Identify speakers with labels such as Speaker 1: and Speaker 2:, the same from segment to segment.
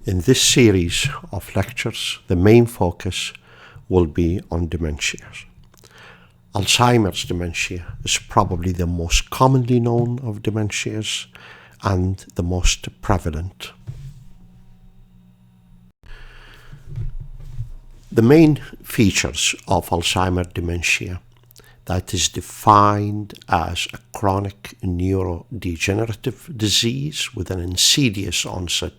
Speaker 1: In this series of lectures, the main focus will be on dementia. Alzheimer's dementia is probably the most commonly known of dementias and the most prevalent. The main features of Alzheimer's dementia that is defined as a chronic neurodegenerative disease with an insidious onset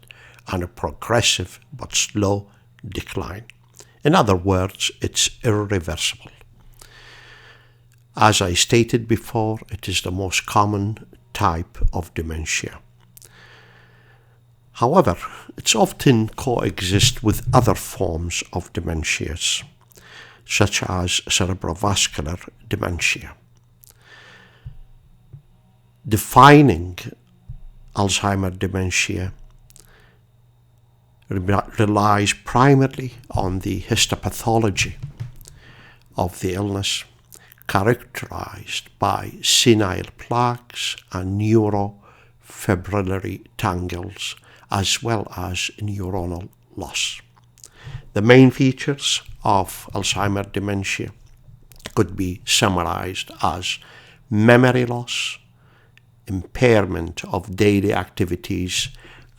Speaker 1: and a progressive but slow decline. In other words, it's irreversible. As I stated before, it is the most common type of dementia. However, it's often coexist with other forms of dementias, such as cerebrovascular dementia. Defining Alzheimer's dementia relies primarily on the histopathology of the illness, characterized by senile plaques and neurofibrillary tangles, as well as neuronal loss. The main features of Alzheimer's dementia could be summarized as memory loss, impairment of daily activities,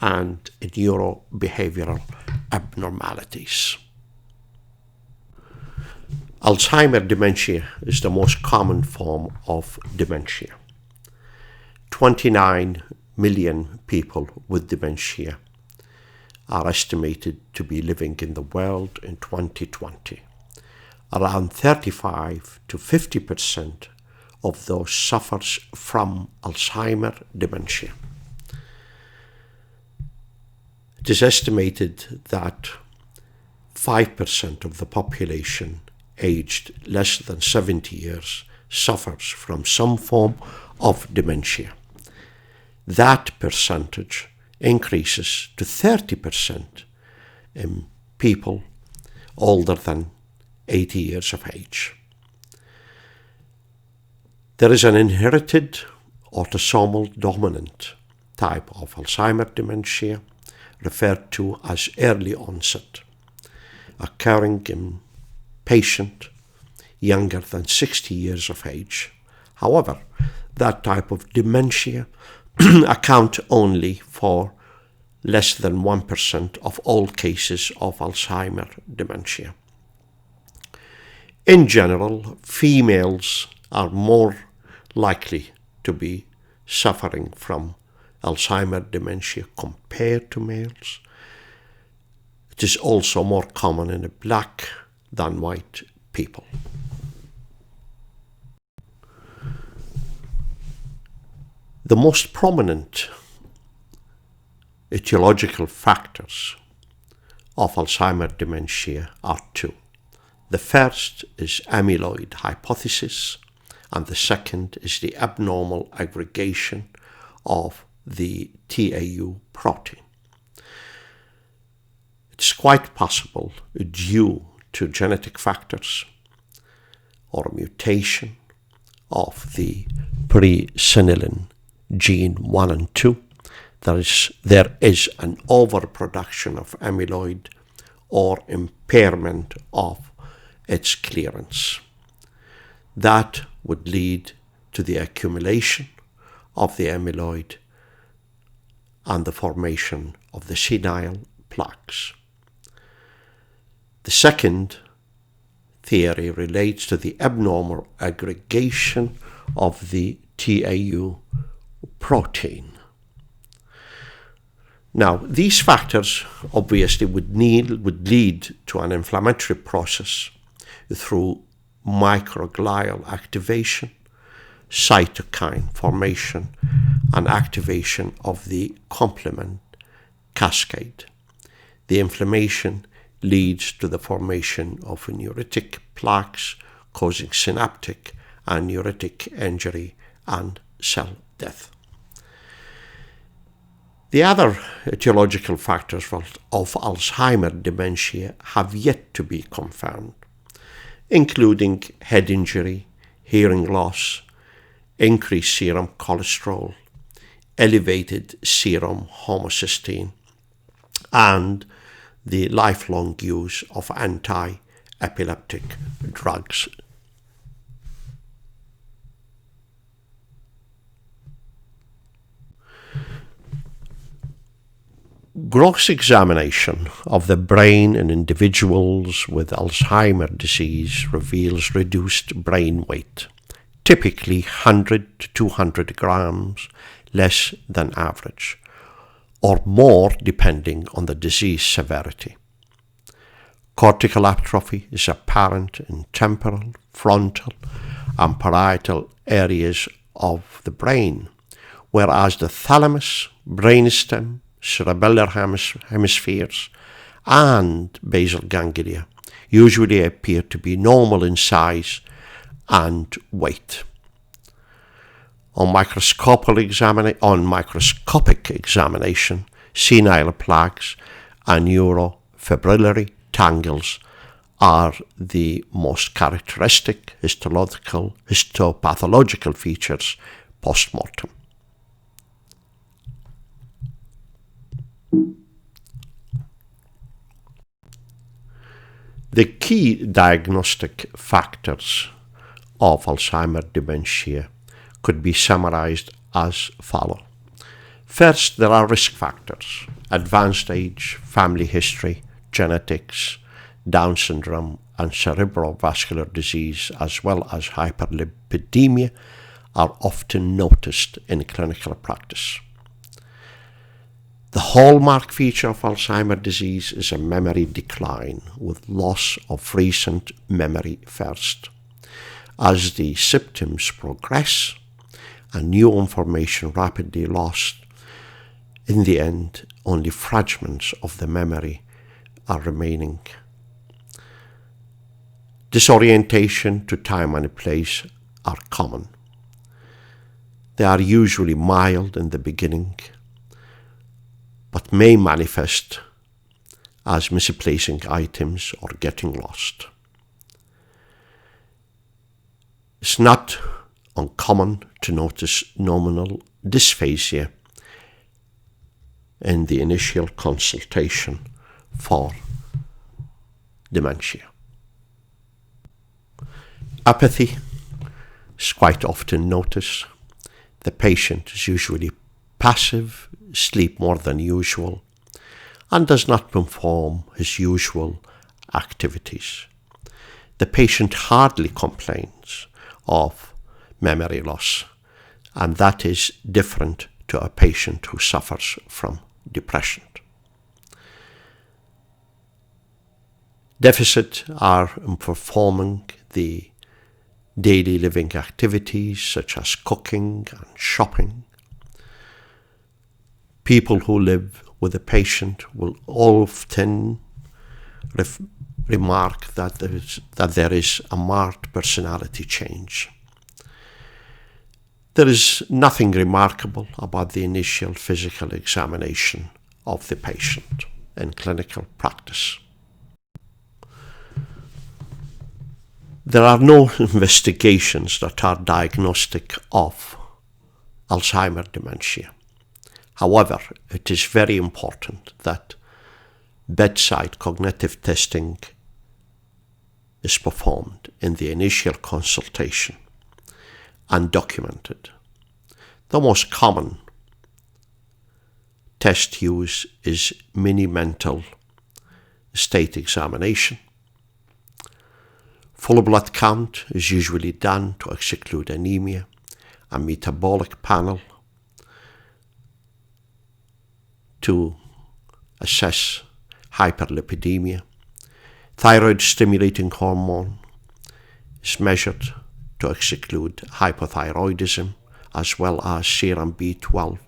Speaker 1: and neurobehavioral abnormalities. Alzheimer's dementia is the most common form of dementia. 29 million people with dementia are estimated to be living in the world in 2020. Around 35 to 50% of those suffers from Alzheimer's dementia. It is estimated that 5% of the population aged less than 70 years suffers from some form of dementia. That percentage increases to 30% in people older than 80 years of age. There is an inherited autosomal dominant type of Alzheimer's dementia referred to as early onset, occurring in patients younger than 60 years of age. However, that type of dementia account only for less than 1% of all cases of Alzheimer's dementia. In general, females are more likely to be suffering from Alzheimer's dementia compared to males. It is also more common in black than white people. The most prominent etiological factors of Alzheimer's dementia are two. The first is amyloid hypothesis, and the second is the abnormal aggregation of the tau protein. It's quite possible, due to genetic factors or mutation of the presenilin gene 1 and 2, there is an overproduction of amyloid or impairment of its clearance. That would lead to the accumulation of the amyloid and the formation of the senile plaques. The second theory relates to the abnormal aggregation of the tau protein. Now, these factors obviously would lead to an inflammatory process through microglial activation, cytokine formation, and activation of the complement cascade. The inflammation leads to the formation of neuritic plaques, causing synaptic and neuritic injury and cell death. The other etiological factors of Alzheimer's dementia have yet to be confirmed, including head injury, hearing loss, increased serum cholesterol, elevated serum homocysteine, and the lifelong use of anti-epileptic drugs. Gross examination of the brain in individuals with Alzheimer's disease reveals reduced brain weight, typically 100 to 200 grams less than average, or more depending on the disease severity. Cortical atrophy is apparent in temporal, frontal, and parietal areas of the brain, whereas the thalamus, brainstem, cerebellar hemispheres, and basal ganglia usually appear to be normal in size and weight. On microscopic examination, senile plaques and neurofibrillary tangles are the most characteristic histopathological features post-mortem. The key diagnostic factors of Alzheimer's dementia could be summarized as follows. First, there are risk factors: advanced age, family history, genetics, Down syndrome, and cerebrovascular disease, as well as hyperlipidemia, are often noticed in clinical practice. The hallmark feature of Alzheimer's disease is a memory decline, with loss of recent memory first. As the symptoms progress and new information rapidly lost, in the end, only fragments of the memory are remaining. Disorientation to time and place are common. They are usually mild in the beginning, but may manifest as misplacing items or getting lost. It's not uncommon to notice nominal dysphagia in the initial consultation for dementia. Apathy is quite often noticed. The patient is usually passive, sleep more than usual, and does not perform his usual activities. The patient hardly complains of memory loss, and that is different to a patient who suffers from depression. Deficits are in performing the daily living activities such as cooking and shopping. People who live with a patient will often remark that there is a marked personality change. There is nothing remarkable about the initial physical examination of the patient in clinical practice. There are no investigations that are diagnostic of Alzheimer's dementia. However, it is very important that bedside cognitive testing is performed in the initial consultation and documented. The most common test used is mini-mental state examination. Full blood count is usually done to exclude anemia, a metabolic panel to assess hyperlipidemia. Thyroid stimulating hormone is measured to exclude hypothyroidism, as well as serum B12.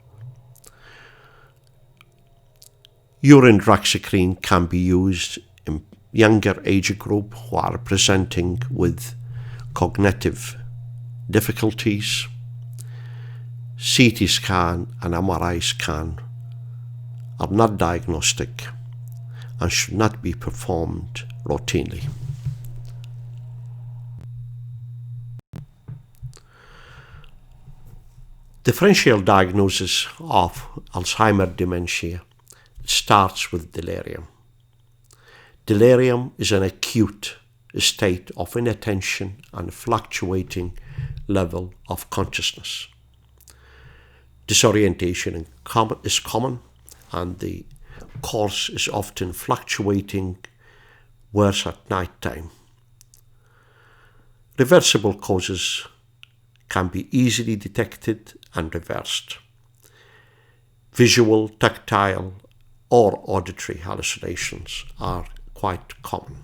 Speaker 1: Urine drug screen can be used in younger age group who are presenting with cognitive difficulties. CT scan and MRI scan are not diagnostic and should not be performed routinely. Differential diagnosis of Alzheimer's dementia starts with delirium. Delirium is an acute state of inattention and fluctuating level of consciousness. Disorientation is common, and the course is often fluctuating, worse at night time. Reversible causes can be easily detected and reversed. Visual, tactile, or auditory hallucinations are quite common.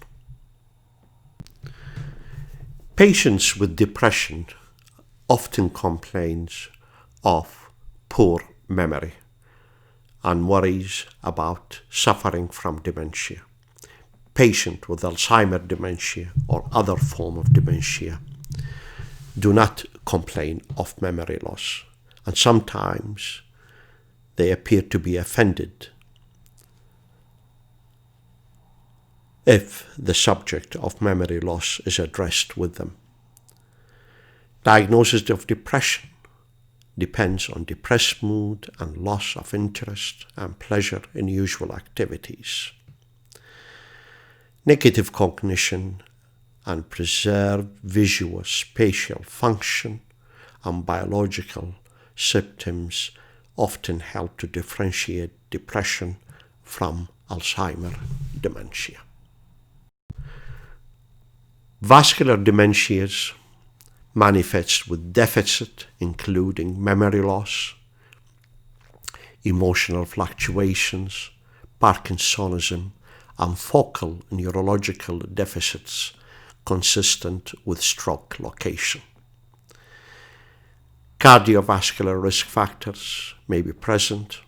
Speaker 1: Patients with depression often complain of poor memory and worries about suffering from dementia. Patients with Alzheimer dementia or other form of dementia do not complain of memory loss, and sometimes they appear to be offended if the subject of memory loss is addressed with them. Diagnosis of depression depends on depressed mood and loss of interest and pleasure in usual activities. Negative cognition and preserved visual spatial function and biological symptoms often help to differentiate depression from Alzheimer dementia. Vascular dementias manifest with deficit, including memory loss, emotional fluctuations, Parkinsonism, and focal neurological deficits consistent with stroke location. Cardiovascular risk factors may be present,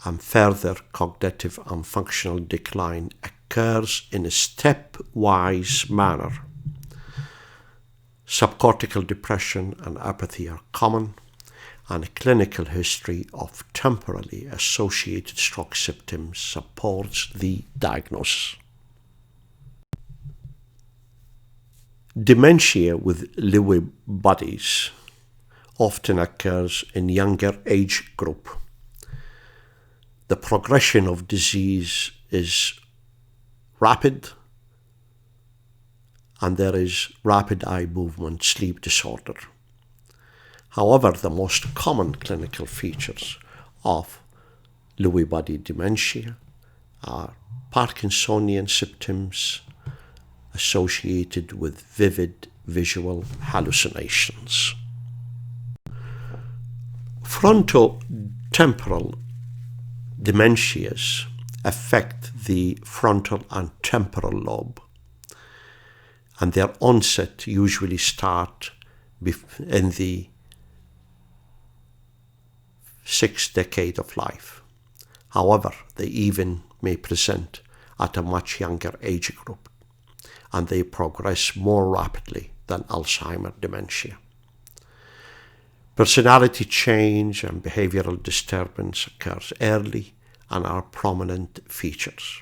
Speaker 1: and further cognitive and functional decline occurs in a stepwise manner. Subcortical depression and apathy are common, and a clinical history of temporally associated stroke symptoms supports the diagnosis. Dementia with Lewy bodies often occurs in younger age group. The progression of disease is rapid, and there is rapid eye movement sleep disorder. However, the most common clinical features of Lewy body dementia are Parkinsonian symptoms associated with vivid visual hallucinations. Frontotemporal dementias affect the frontal and temporal lobe, and their onset usually start in the 6th decade of life. However, they even may present at a much younger age group, and they progress more rapidly than Alzheimer dementia. Personality change and behavioral disturbance occurs early and are prominent features.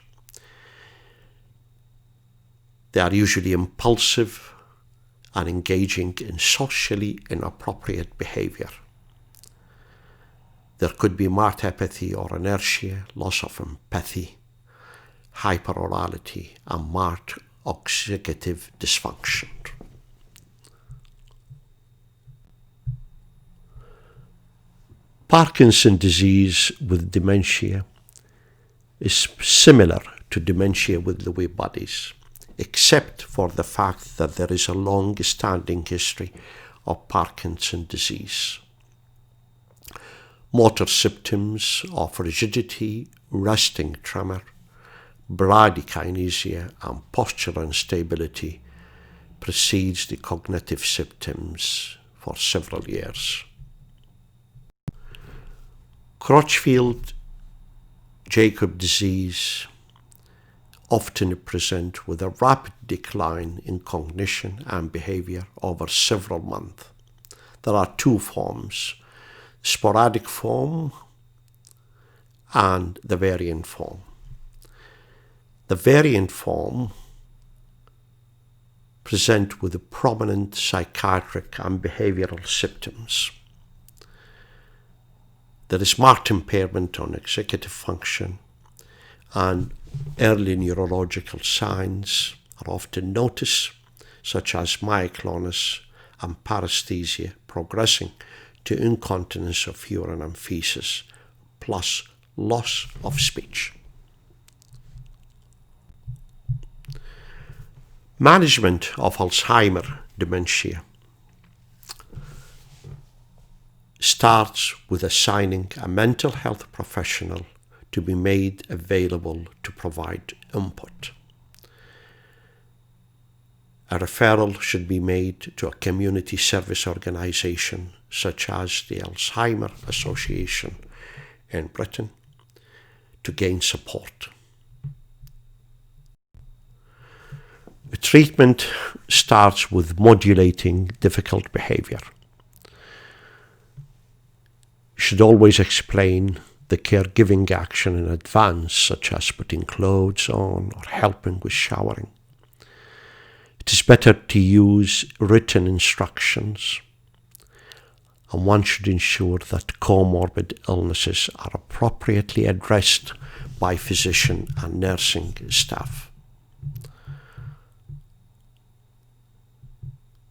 Speaker 1: They are usually impulsive and engaging in socially inappropriate behavior. There could be marked apathy or inertia, loss of empathy, hyperorality, and marked oxidative dysfunction. Parkinson's disease with dementia is similar to dementia with Lewy bodies, except for the fact that there is a long-standing history of Parkinson's disease. Motor symptoms of rigidity, resting tremor, bradykinesia, and postural instability precedes the cognitive symptoms for several years. Creutzfeldt-Jakob disease often present with a rapid decline in cognition and behavior over several months. There are two forms: sporadic form and the variant form. The variant form present with prominent psychiatric and behavioral symptoms. There is marked impairment on executive function, and early neurological signs are often noticed, such as myoclonus and paresthesia, progressing to incontinence of urine and feces, plus loss of speech. Management of Alzheimer dementia starts with assigning a mental health professional to be made available to provide input. A referral should be made to a community service organization such as the Alzheimer Association in Britain to gain support. The treatment starts with modulating difficult behavior. You should always explain the caregiving action in advance, such as putting clothes on or helping with showering. It is better to use written instructions, and one should ensure that comorbid illnesses are appropriately addressed by physician and nursing staff.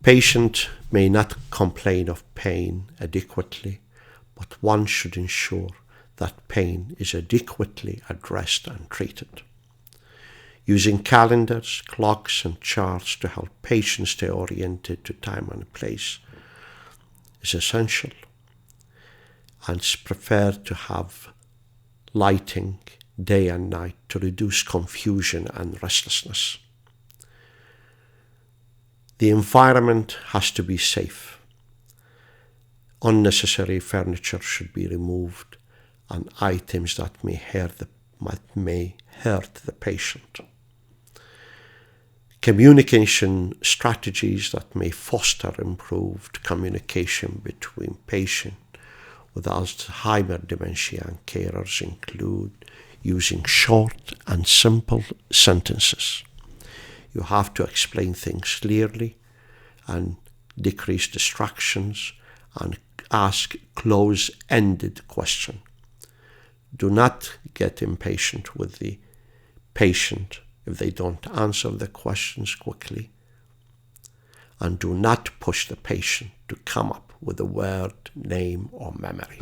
Speaker 1: Patient may not complain of pain adequately, but one should ensure that pain is adequately addressed and treated. Using calendars, clocks, and charts to help patients stay oriented to time and place is essential, and it's preferred to have lighting day and night to reduce confusion and restlessness. The environment has to be safe. Unnecessary furniture should be removed, and items that may hurt the patient. Communication strategies that may foster improved communication between patient with Alzheimer dementia and carers include using short and simple sentences. You have to explain things clearly and decrease distractions and ask close-ended questions. Do not get impatient with the patient if they don't answer the questions quickly. And do not push the patient to come up with a word, name, or memory.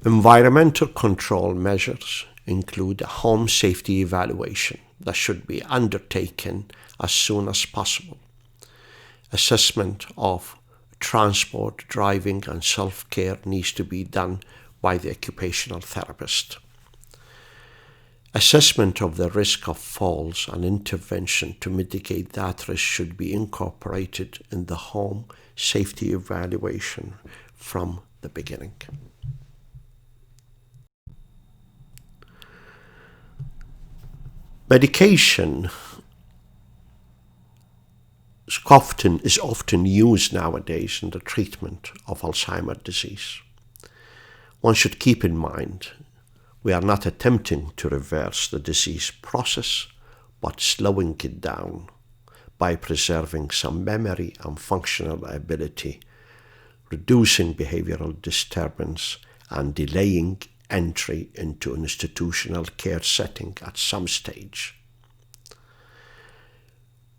Speaker 1: Environmental control measures include a home safety evaluation that should be undertaken as soon as possible. Assessment of transport, driving, and self-care needs to be done by the occupational therapist. Assessment of the risk of falls and intervention to mitigate that risk should be incorporated in the home safety evaluation from the beginning. Medication is often used nowadays in the treatment of Alzheimer's disease. One should keep in mind we are not attempting to reverse the disease process, but slowing it down by preserving some memory and functional ability, reducing behavioral disturbance, and delaying entry into an institutional care setting at some stage.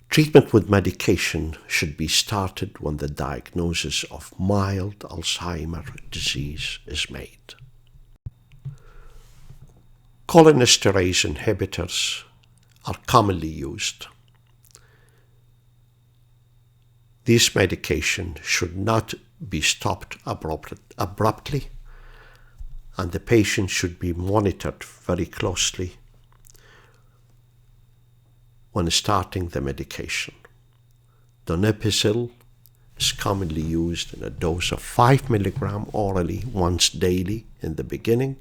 Speaker 1: Treatment with medication should be started when the diagnosis of mild Alzheimer's disease is made. Cholinesterase inhibitors are commonly used. These medications should not be stopped abruptly, and the patient should be monitored very closely when starting the medication. Donepezil is commonly used in a dose of 5 mg orally once daily in the beginning,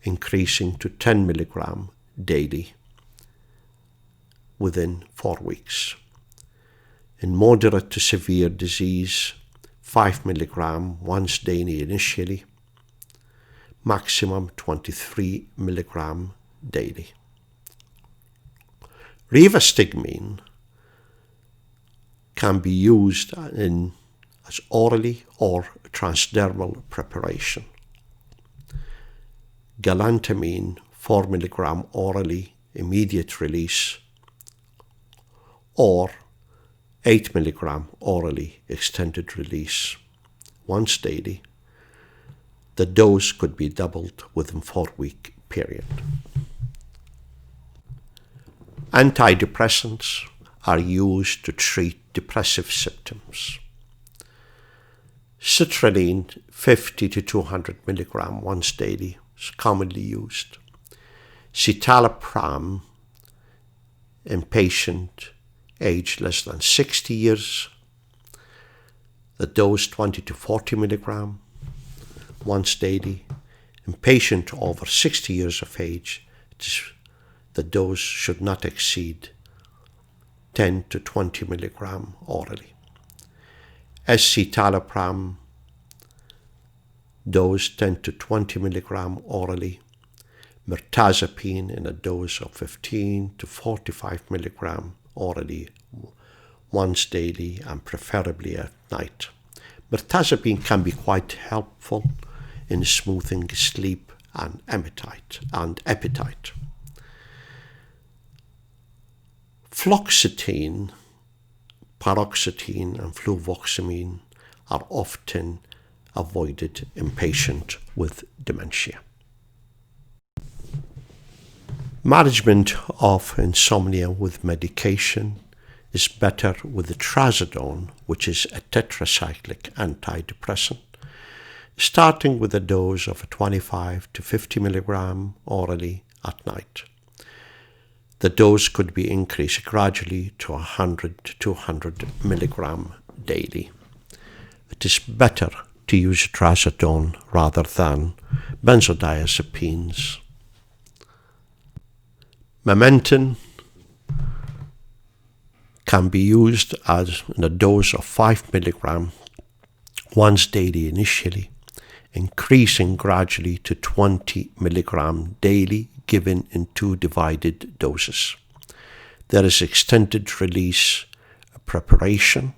Speaker 1: increasing to 10 mg daily within 4 weeks. In moderate to severe disease, 5 mg once daily initially, maximum 23 mg daily. Rivastigmine can be used in as orally or transdermal preparation. Galantamine 4 mg orally, immediate release, or 8 mg orally, extended release, once daily. The dose could be doubled within 4-week period. Antidepressants are used to treat depressive symptoms. Sertraline 50 to 200 mg once daily is commonly used. Citalopram in patient aged less than 60 years, the dose 20 to 40 mg once daily. In patient over 60 years of age, the dose should not exceed 10 to 20 mg orally. Escitalopram, dose 10 to 20 mg orally. Mirtazapine in a dose of 15 to 45 mg orally, once daily and preferably at night. Mirtazapine can be quite helpful in smoothing sleep and appetite. Fluoxetine, paroxetine, and fluvoxamine are often avoided in patients with dementia. Management of insomnia with medication is better with the trazodone, which is a tetracyclic antidepressant, starting with a dose of 25 to 50 mg orally at night. The dose could be increased gradually to 100 to 200 mg daily. It is better to use trazodone rather than benzodiazepines. Memantine can be used as in a dose of 5 mg once daily initially, increasing gradually to 20 mg daily, given in 2 divided doses. There is extended release preparation.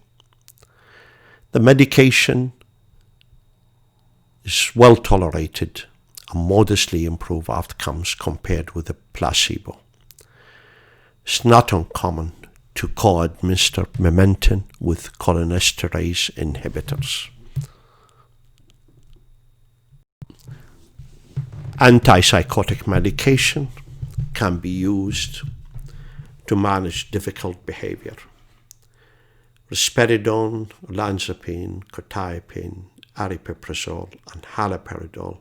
Speaker 1: The medication is well tolerated and modestly improve outcomes compared with a placebo. It's not uncommon to co-administer memantine with cholinesterase inhibitors. Antipsychotic medication can be used to manage difficult behavior. Risperidone, olanzapine, quetiapine, aripiprazole, and haloperidol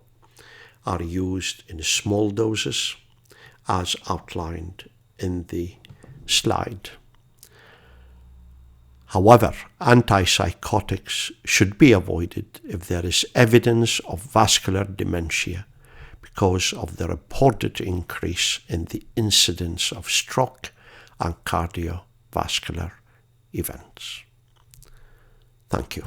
Speaker 1: are used in small doses as outlined in the slide. However, antipsychotics should be avoided if there is evidence of vascular dementia because of the reported increase in the incidence of stroke and cardiovascular events. Thank you.